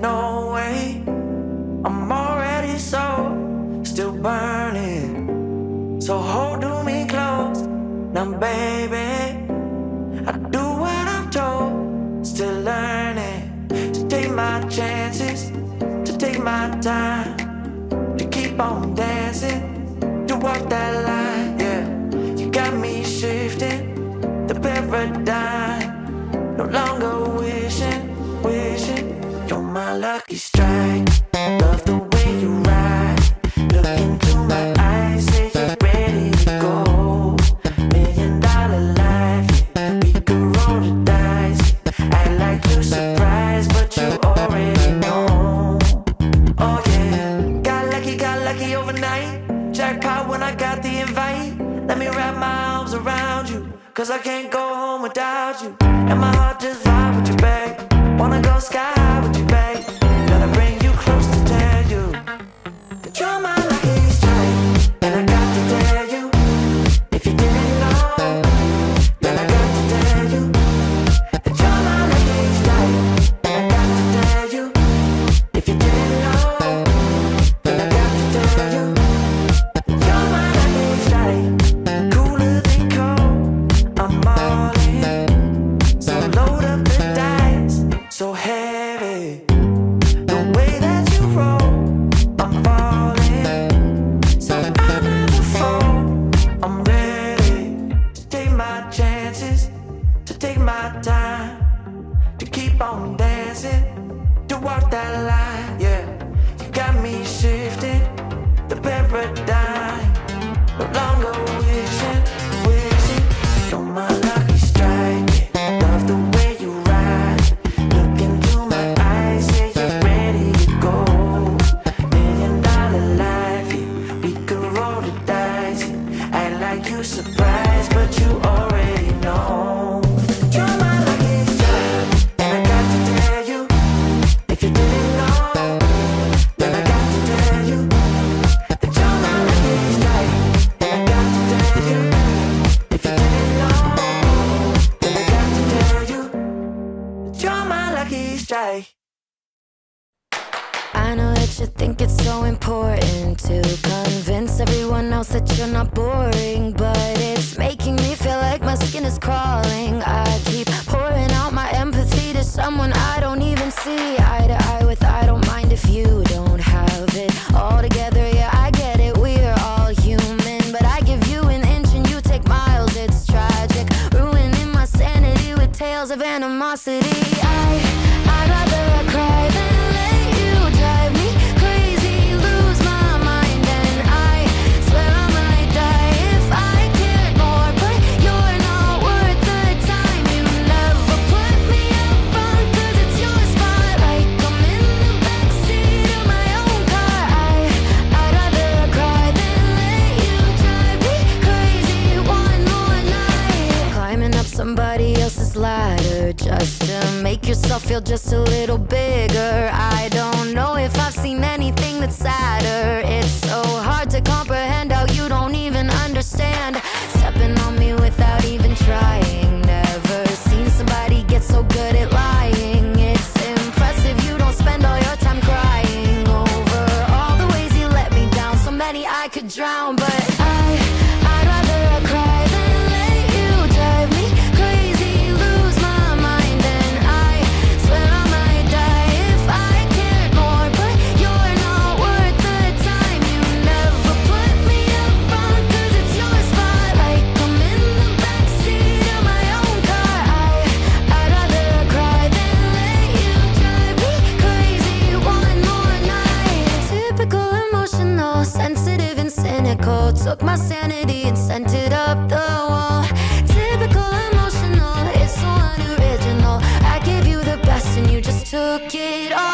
no way. I'm already still burning. So hold me close, now baby. I do what I'm told, still learning to take my chances, to take my time, to keep on dancing, to walk that line, yeah. You got me shifting the paradigm, no longer wishing. You're my lucky strike, love the way you ride. Look into my eyes, say you're ready to go. $1 million life, yeah. We could roll the dice, act like you surprised, but you already know. Oh yeah, got lucky overnight. Jackpot when I got the invite. Let me wrap my arms around you, cause I can't go home without you. And my heart just vibe with you, babe. Wanna go sky high with you, babe. Gotta bring you close to tell you that you're my lucky strike. And I got to tell you, if you didn't know, then I got to tell you that you're my lucky strike. And I got to tell you, if you didn't know, then I got to tell you that you're my lucky strike. Cooler than cold, I'm all in. So load up the dice, so heavy. The way that you roll, I'm falling. So I never fall, I'm ready to take my chances, to take my time, to keep on dancing, to walk that line, yeah. You got me shifting the paradigm, no longer wishing. You're my lucky strike, yeah. Love the way you ride. Look into my eyes, say you're ready to go. $1 million life, yeah. We could roll the dice, yeah. Act like you surprised, but you already know. You're my lucky strike, and I got to tell you, if you didn't know, then I got to tell you that you're my lucky strike. And I got to tell you, if you didn't know, then I got to tell you that you're my lucky strike. I know that you think it's so important to convince everyone else that you're not boring, but it's making me feel like my skin is crawling. I keep pouring out my empathy to someone I don't even see eye to eye with. I don't mind if you don't have it all together, yeah, I get it, we're all human. But I give you an inch and you take miles, it's tragic, ruining my sanity with tales of animosity. I'd rather cry than let you drive me crazy, lose my mind, and I swear I might die if I cared more. But you're not worth the time. You never put me up front, cause it's your spotlight. I'm in the backseat of my own car. I'd rather cry than let you drive me crazy one more night. Climbing up somebody else's ladder just to make yourself feel just a little bigger. I don't know if I've seen anything that's sadder. It's so hard to comprehend how you don't even understand. Stepping on me without even trying. Never seen somebody get so good at lying. It's impressive you don't spend all your time crying over all the ways you let me down. So many I could drown, but I'd rather cry than let you drive me crazy, lose my mind, and I swear I might die if I cared more. But you're not worth the time. You never put me up front, cause it's your spotlight. I'm in the backseat of my own car. I'd rather cry than let you drive me crazy one more night. Typical emotional, sensitive and cynical. Took my sanity and sent it up the wall. Typical emotional, it's so unoriginal. I gave you the best and you just took it all.